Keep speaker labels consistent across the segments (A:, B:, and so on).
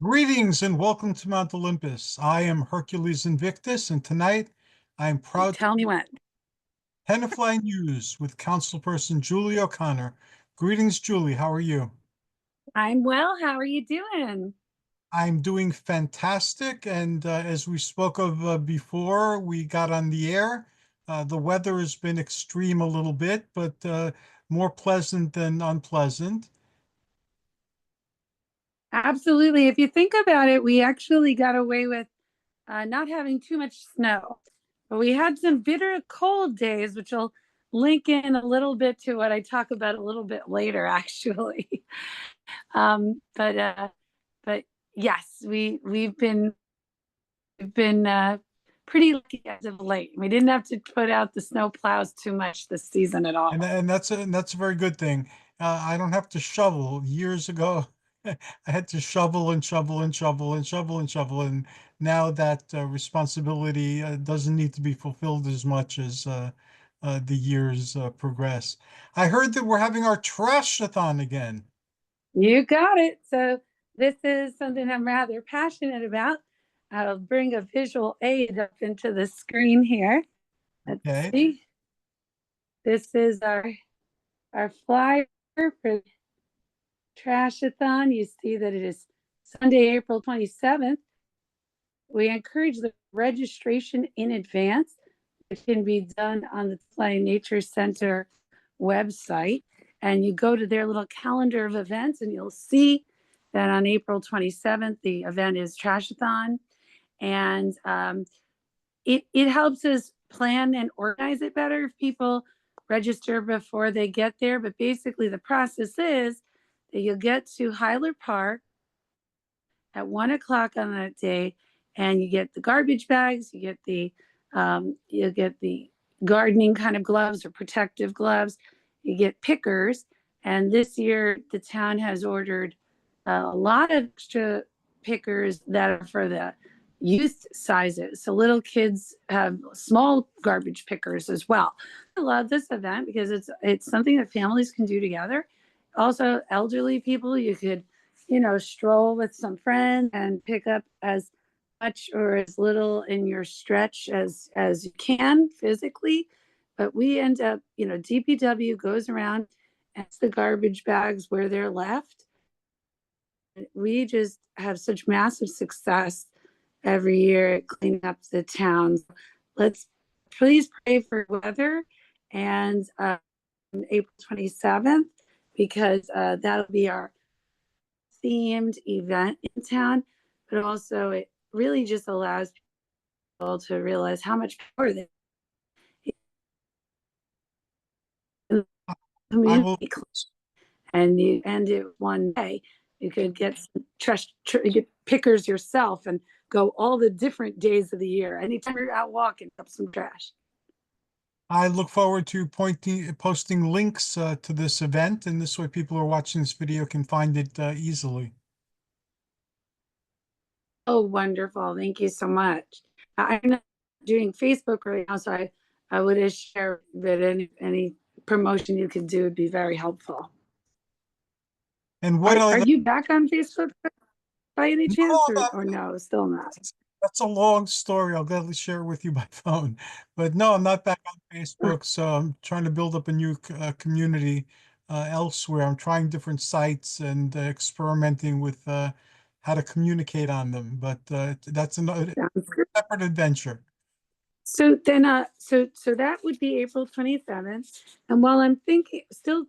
A: Greetings and welcome to Mount Olympus. I am Hercules Invictus, and tonight I am proud to
B: Tell me what.
A: Tenafly News with Councilperson Julie O'Connor. Greetings, Julie. How are you?
B: I'm well. How are you doing?
A: I'm doing fantastic, and as we spoke of before we got on the air, the weather has been extreme a little bit, but more pleasant than unpleasant.
B: Absolutely. If you think about it, we actually got away with not having too much snow, but we had some bitter cold days, which will link in a little bit to what I talk about a little bit later, actually. um, but uh, but yes, we've been pretty lucky as of late. We didn't have to put out the snow plows too much this season at all.
A: And that's a very good thing. I don't have to shovel. Years ago, I had to shovel and shovel and shovel and shovel and shovel, and now that responsibility doesn't need to be fulfilled as much as the years progress. I heard that we're having our trash-a-thon again.
B: You got it. So this is something I'm rather passionate about. I'll bring a visual aid up into the screen here. Let's
A: Okay.
B: see. This is our flyer for Trashathon. You see that it is Sunday, April 27th. We encourage the registration in advance. It can be done on the Tenafly Nature Center website. And you go to their little calendar of events, and you'll see that on April 27th, the event is Trashathon. And it helps us plan and organize it better if people register before they get there. But basically, the process is that you'll get to Hyler Park at 1 o'clock on that day, and you get the garbage bags, you get the gardening kind of gloves or protective gloves, you get pickers, and this year the town has ordered a lot of extra pickers that are for the youth sizes. So little kids have small garbage pickers as well. I love this event because it's something that families can do together. Also, elderly people, you could stroll with some friends and pick up as much or as little in your stretch as you can physically. But we end up, DPW goes around and the garbage bags where they're left. We just have such massive success every year at cleaning up the towns. Let's please pray for weather and April 27th, because that'll be our themed event in town, but also it really just allows people to realize how much power they have in the
A: I will.
B: community. And you end it one day. You could get some get pickers yourself and go all the different days of the year. Anytime you're out walking, up some trash.
A: I look forward to posting links to this event, and this way people who are watching this video can find it easily.
B: Oh, wonderful. Thank you so much. I'm not doing Facebook right now, so I would just share that any promotion you could do would be very helpful.
A: And what
B: Are
A: other?
B: you back on Facebook by any chance,
A: No,
B: or no, still not?
A: that's a long story. I'll gladly share it with you by phone. But no, I'm not back on Facebook, so I'm trying to build up a new community elsewhere. I'm trying different sites and experimenting with how to communicate on them. But that's another
B: Sounds good.
A: separate adventure.
B: So then, so that would be April 27th. And while I'm thinking, still,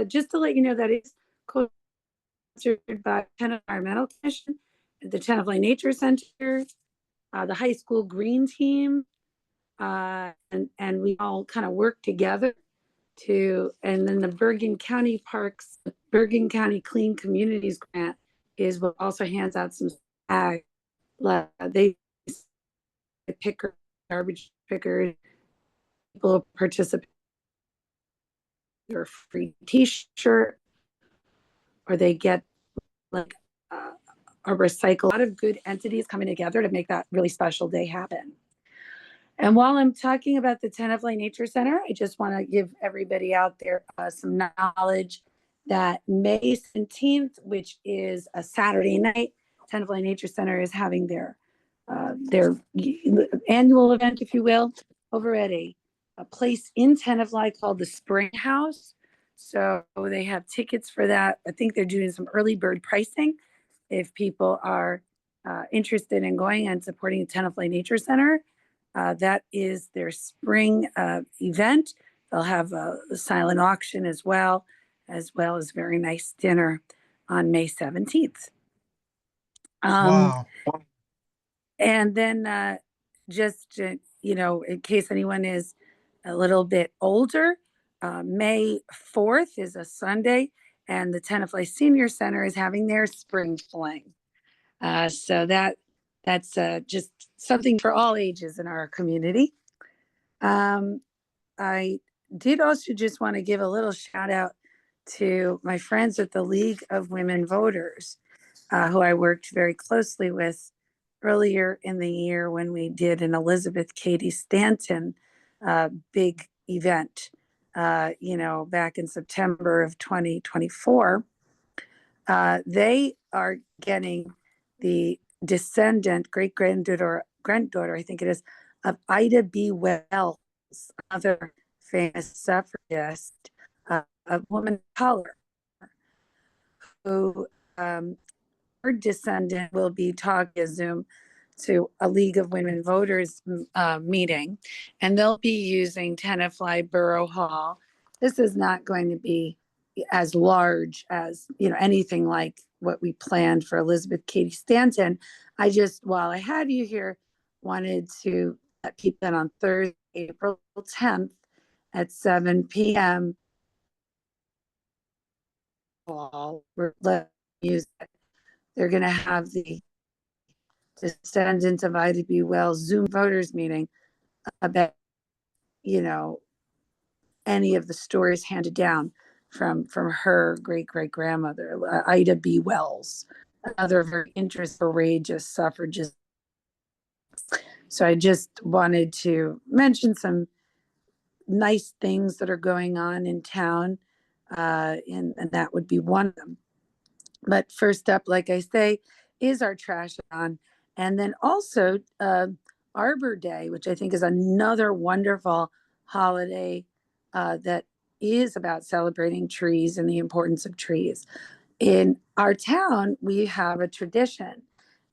B: just to let you know that it's co-sponsored by Tenafly Environmental Commission, the Tenafly Nature Center, the high school green team, and we all kind of work together and then the Bergen County Parks, Bergen County Clean Communities Grant is what also hands out some ag. They pick garbage pickers, people participate or free T-shirt, or they get like a recycle. A lot of good entities coming together to make that really special day happen. And while I'm talking about the Tenafly Nature Center, I just want to give everybody out there some knowledge that May 17th, which is a Saturday night, Tenafly Nature Center is having their annual event, if you will, over at a place in Tenafly called the Spring House. So they have tickets for that. I think they're doing some early bird pricing if people are interested in going and supporting the Tenafly Nature Center. That is their spring event. They'll have a silent auction as well as very nice dinner on May 17th.
A: Wow.
B: And then just, in case anyone is a little bit older, May 4th is a Sunday, and the Tenafly Senior Center is having their spring fling. So that's just something for all ages in our community. I did also just want to give a little shout out to my friends at the League of Women Voters, who I worked very closely with earlier in the year when we did an Elizabeth Cady Stanton big event, back in September of 2024. They are getting the great granddaughter, I think it is, of Ida B. Wells, another famous suffragist, a woman of color, who her descendant will be talking Zoom to a League of Women Voters meeting, and they'll be using Tenafly Borough Hall. This is not going to be as large as anything like what we planned for Elizabeth Cady Stanton. I just, while I had you here, wanted to let people in on Thursday, April 10th at 7 p.m. We're letting music. They're going to have the descendants of Ida B. Wells Zoom voters meeting about, any of the stories handed down from her great grandmother, Ida B. Wells, another very courageous suffragist. So I just wanted to mention some nice things that are going on in town, and that would be one of them. But first up, like I say, is our trash-a-thon. And then also Arbor Day, which I think is another wonderful holiday that is about celebrating trees and the importance of trees. In our town, we have a tradition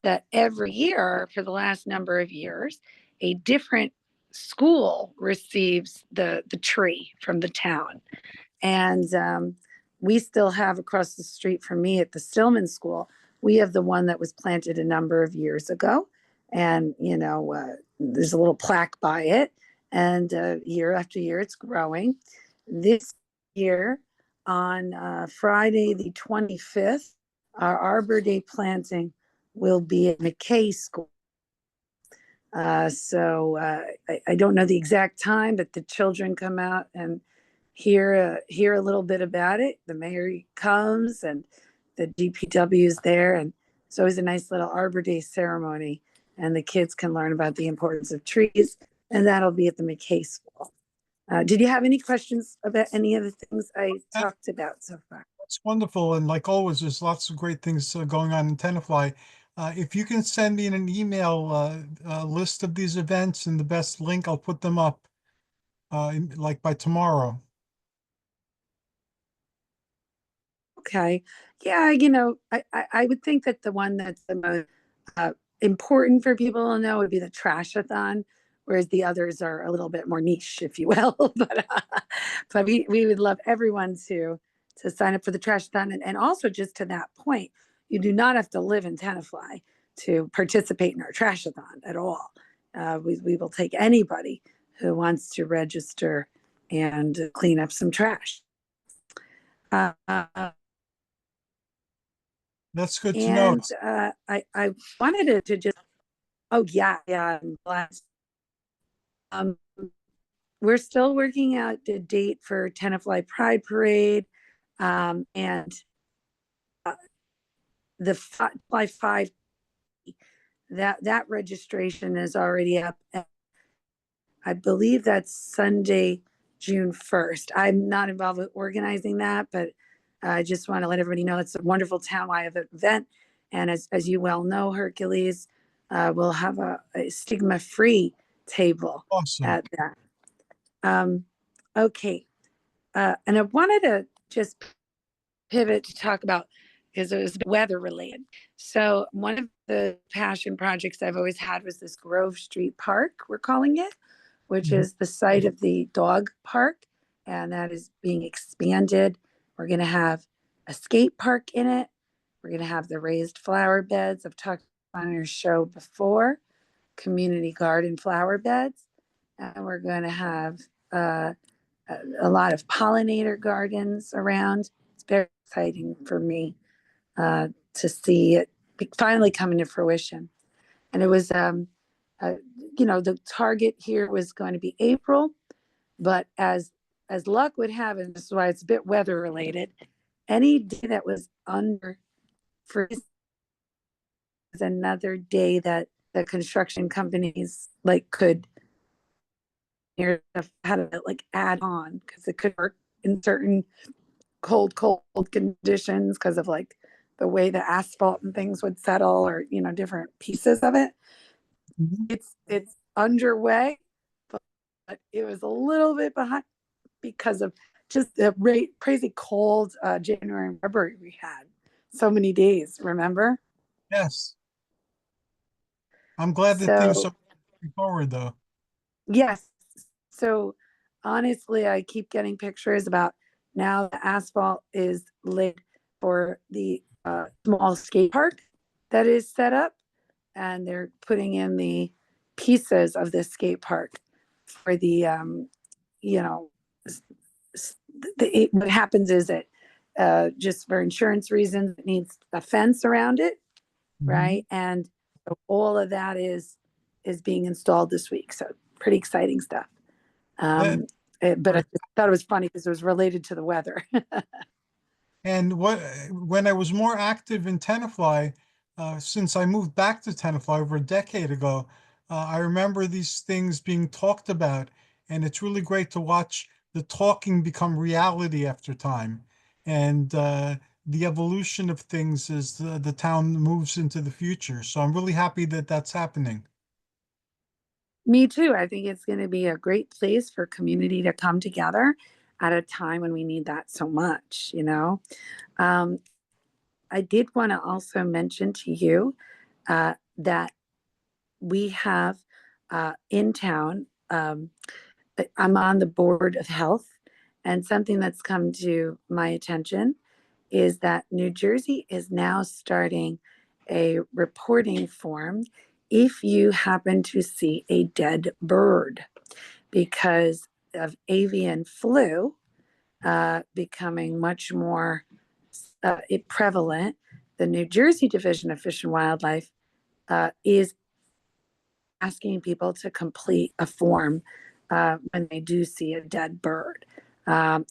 B: that every year for the last number of years, a different school receives the tree from the town. And we still have across the street from me at the Stillman School, we have the one that was planted a number of years ago. And, there's a little plaque by it. And year after year, it's growing. This year, on Friday, the 25th, our Arbor Day planting will be at McKay School. So I don't know the exact time, but the children come out and hear a little bit about it. The mayor comes and the DPW is there, and it's always a nice little Arbor Day ceremony, and the kids can learn about the importance of trees, and that'll be at the McKay School. Did you have any questions about any of the things I talked about so far?
A: That's wonderful. And like always, there's lots of great things going on in Tenafly. If you can send me in an email a list of these events and the best link, I'll put them up like by tomorrow.
B: Okay. Yeah, I would think that the one that's the most important for people to know would be the trash-a-thon, whereas the others are a little bit more niche, if you will. But we would love everyone to sign up for the trash-a-thon. And also, just to that point, you do not have to live in Tenafly to participate in our trash-a-thon at all. We will take anybody who wants to register and clean up some trash.
A: That's good to know.
B: And I wanted to just, oh yeah, I'm glad. We're still working out the date for Tenafly Pride Parade, and the Fly 5, that registration is already up. I believe that's Sunday, June 1st. I'm not involved with organizing that, but I just want to let everybody know it's a wonderful townwide event. And as you well know, Hercules, will have a stigma-free table
A: Awesome.
B: at that. Okay. And I wanted to just pivot to talk about, because it was weather related. So one of the passion projects I've always had was this Grove Street Park, we're calling it, which
A: Mhm.
B: is the site of the dog park, and that is being expanded. We're going to have a skate park in it. We're going to have the raised flower beds. I've talked on your show before, community garden flower beds. And we're going to have a lot of pollinator gardens around. It's very exciting for me to see it finally coming to fruition. And it was, the target here was going to be April, but as luck would have it, this is why it's a bit weather related. Any day that was under freeze is another day that the construction companies could how to add on, because it could work in certain cold conditions because of the way the asphalt and things would settle, or different pieces of it.
A: Mhm.
B: It's underway, but it was a little bit behind because of just the crazy cold January and February we had. So many days, remember?
A: Yes. I'm glad that things
B: So
A: are moving forward, though.
B: yes. So honestly, I keep getting pictures about now the asphalt is laid for the small skate park that is set up, and they're putting in the pieces of the skate park for the, you know, what happens is that just for insurance reasons, it needs a fence around it,
A: Mhm.
B: right? And so all of that is being installed this week. So pretty exciting stuff.
A: That,
B: But I just thought it was funny because it was related to the weather.
A: and when I was more active in Tenafly, since I moved back to Tenafly over a decade ago, I remember these things being talked about, and it's really great to watch the talking become reality after time, and the evolution of things as the town moves into the future. So I'm really happy that that's happening.
B: Me too. I think it's going to be a great place for community to come together at a time when we need that so much. Um, I did want to also mention to you that we have in town, I'm on the board of health, and something that's come to my attention is that New Jersey is now starting a reporting form if you happen to see a dead bird because of avian flu becoming much more prevalent. The New Jersey Division of Fish and Wildlife is asking people to complete a form when they do see a dead bird. Um,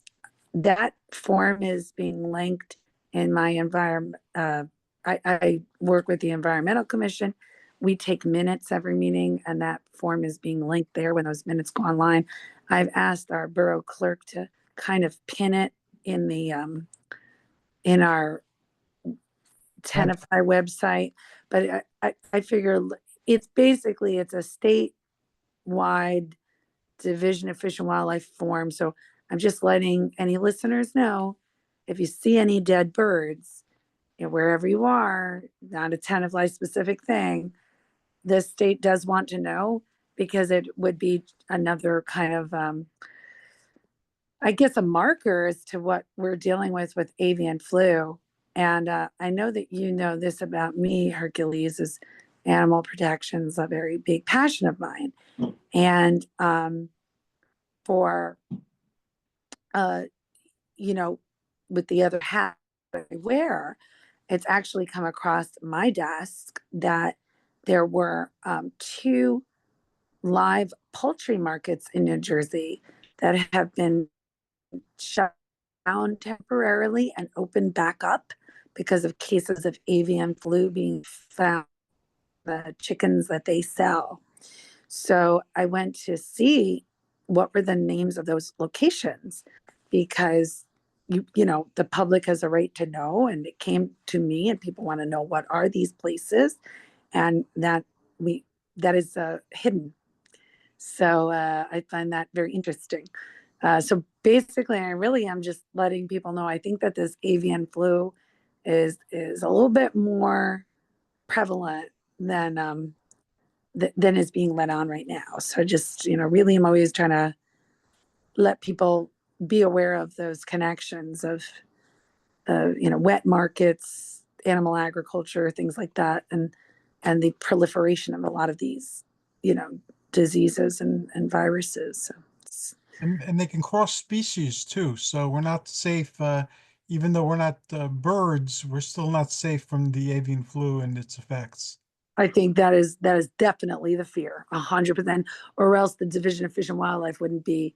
B: that form is being linked in my environment. I work with the Environmental Commission. We take minutes every meeting, and that form is being linked there when those minutes go online. I've asked our borough clerk to kind of pin it in the in our
A: Well,
B: Tenafly website, but I figure it's basically it's a statewide Division of Fish and Wildlife form. So I'm just letting any listeners know, if you see any dead birds, wherever you are, not a Tenafly specific thing, the state does want to know, because it would be another kind of, I guess, a marker as to what we're dealing with avian flu. And I know that you know this about me, Hercules, is animal protection is a very big passion of mine. And for uh, you know, with the other hat I wear, it's actually come across my desk that there were two live poultry markets in New Jersey that have been shut down temporarily and opened back up because of cases of avian flu being found in the chickens that they sell. So I went to see what were the names of those locations, because the public has a right to know, and it came to me, and people want to know what are these places, and that is hidden. So I find that very interesting. So basically, I really am just letting people know. I think that this avian flu is a little bit more prevalent than than is being let on right now. So just really, I'm always trying to let people be aware of those connections of wet markets, animal agriculture, things like that, and the proliferation of a lot of these you know diseases and viruses. So
A: And they can cross species too. So we're not safe, even though we're not birds, we're still not safe from the avian flu and its effects.
B: I think that is definitely the fear, 100%, or else the Division of Fish and Wildlife wouldn't be,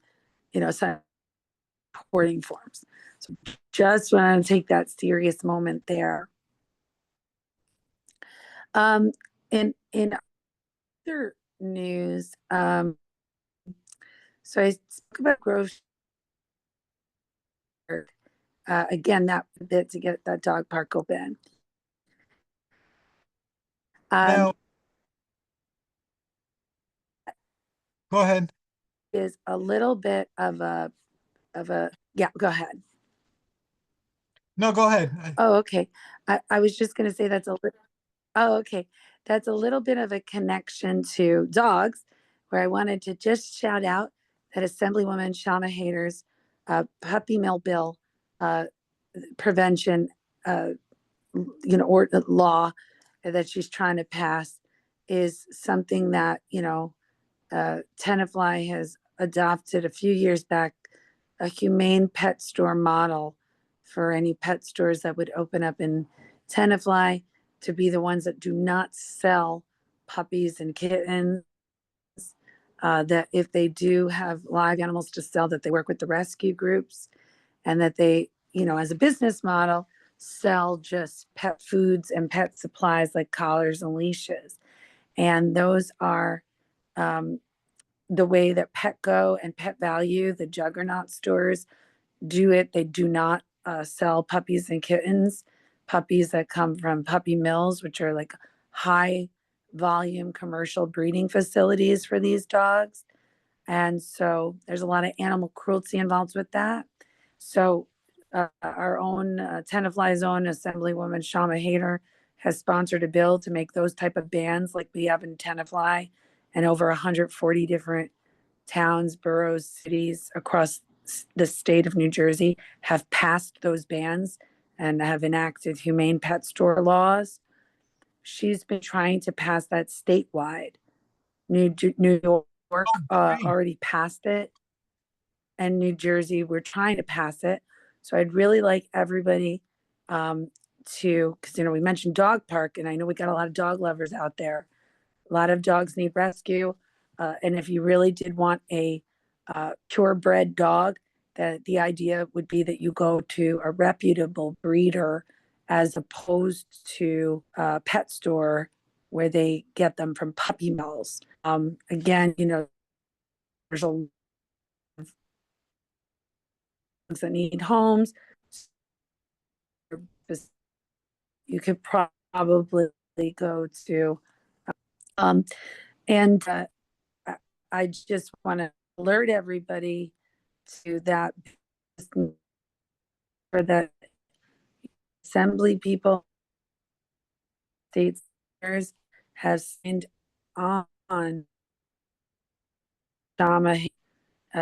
B: supporting forms. So just want to take that serious moment there. Um, in other news, so I spoke about grocery. Again, that bit to get that dog park open.
A: Now, go ahead.
B: Is a little bit of a yeah. Go ahead.
A: No, go ahead.
B: Oh, okay. I was just going to say that's a little. Oh, okay. That's a little bit of a connection to dogs, where I wanted to just shout out that Assemblywoman Shauna Hayter's puppy mill bill uh, prevention, or law that she's trying to pass is something that Tenafly has adopted a few years back, a humane pet store model for any pet stores that would open up in Tenafly, to be the ones that do not sell puppies and kittens. That if they do have live animals to sell, that they work with the rescue groups, and that they, as a business model, sell just pet foods and pet supplies like collars and leashes. And those are um, the way that Petco and Pet Value, the juggernaut stores, do it. They do not sell puppies and kittens, puppies that come from puppy mills, which are like high volume commercial breeding facilities for these dogs. And so there's a lot of animal cruelty involved with that. So our own Tenafly's own Assemblywoman Shama Hader has sponsored a bill to make those type of bans like we have in Tenafly, and over 140 different towns, boroughs, cities across the state of New Jersey have passed those bans and have enacted humane pet store laws. She's been trying to pass that statewide. New York
A: Oh, great.
B: already passed it, and New Jersey, we're trying to pass it. So I'd really like everybody because we mentioned dog park, and I know we got a lot of dog lovers out there. A lot of dogs need rescue, and if you really did want a purebred dog, that the idea would be that you go to a reputable breeder as opposed to a pet store where they get them from puppy mills. Again, there's a lot that need homes. You could probably go to, um, and I just want to alert everybody to that, for the assembly people, states have signed on Shama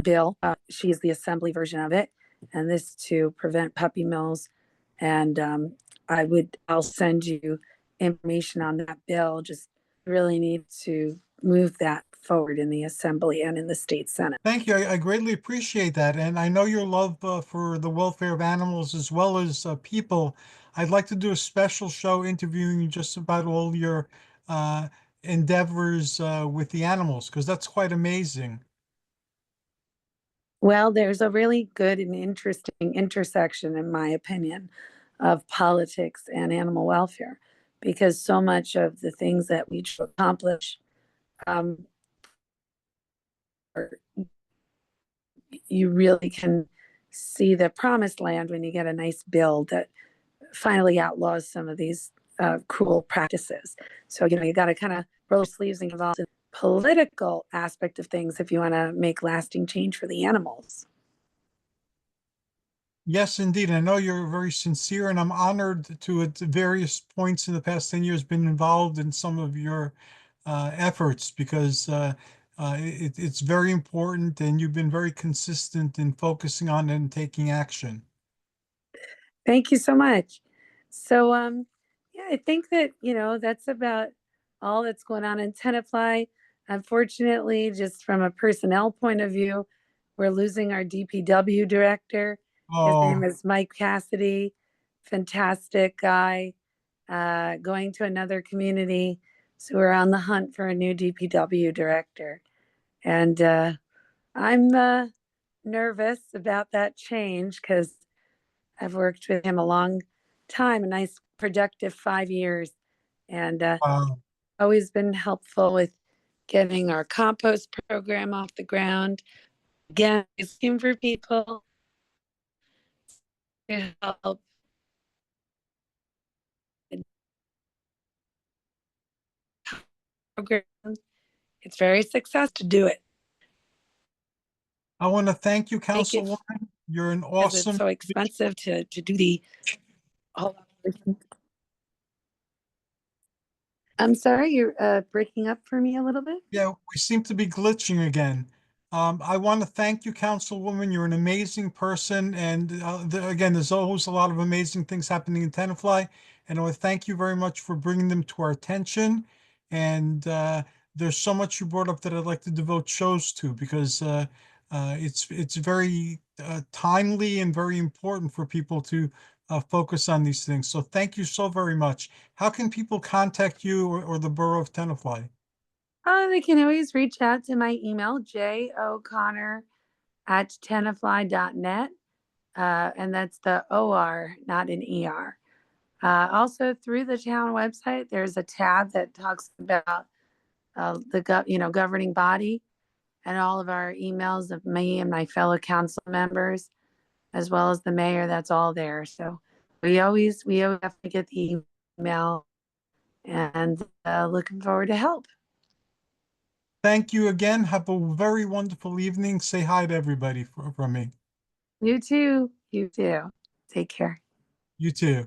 B: bill. She's the assembly version of it, and this to prevent puppy mills. And I'll send you information on that bill. Just really need to move that forward in the assembly and in the state senate.
A: Thank you. I greatly appreciate that. And I know your love for the welfare of animals as well as people. I'd like to do a special show interviewing you just about all your uh, endeavors with the animals, because that's quite amazing.
B: Well, there's a really good and interesting intersection, in my opinion, of politics and animal welfare, because so much of the things that we accomplish, are, you really can see the promised land when you get a nice bill that finally outlaws some of these cruel practices. So, you got to kind of roll your sleeves and get involved in the political aspect of things if you want to make lasting change for the animals.
A: Yes, indeed. I know you're very sincere, and I'm honored to, at various points in the past 10 years, been involved in some of your efforts because it's very important, and you've been very consistent in focusing on it and taking action.
B: Thank you so much. So, yeah, I think that, that's about all that's going on in Tenafly. Unfortunately, just from a personnel point of view, we're losing our DPW director. His name
A: Oh,
B: is Mike Cassidy, fantastic guy, going to another community. So we're on the hunt for a new DPW director. And I'm nervous about that change because I've worked with him a long time, a nice productive 5 years, and
A: wow.
B: always been helpful with getting our compost program off the ground. Again, looking for people to help. Program. It's very successful to do it.
A: I want to thank you,
B: Make it
A: Councilwoman. You're an
B: because it's
A: awesome.
B: so expensive to do the whole operation. I'm sorry, you're breaking up for me a little bit.
A: Yeah, we seem to be glitching again. I want to thank you, Councilwoman. You're an amazing person. And again, there's always a lot of amazing things happening in Tenafly. And I want to thank you very much for bringing them to our attention. And there's so much you brought up that I'd like to devote shows to because it's very timely and very important for people to focus on these things. So thank you so very much. How can people contact you or the Borough of Tenafly?
B: They can always reach out to my email, joconnor@tenafly.net. And that's the OR, not an ER. Also, through the town website, there's a tab that talks about the governing body and all of our emails of me and my fellow council members, as well as the mayor. That's all there. So we always have to get the email, and looking forward to help.
A: Thank you again. Have a very wonderful evening. Say hi to everybody from me.
B: You too. You too. Take care.
A: You too.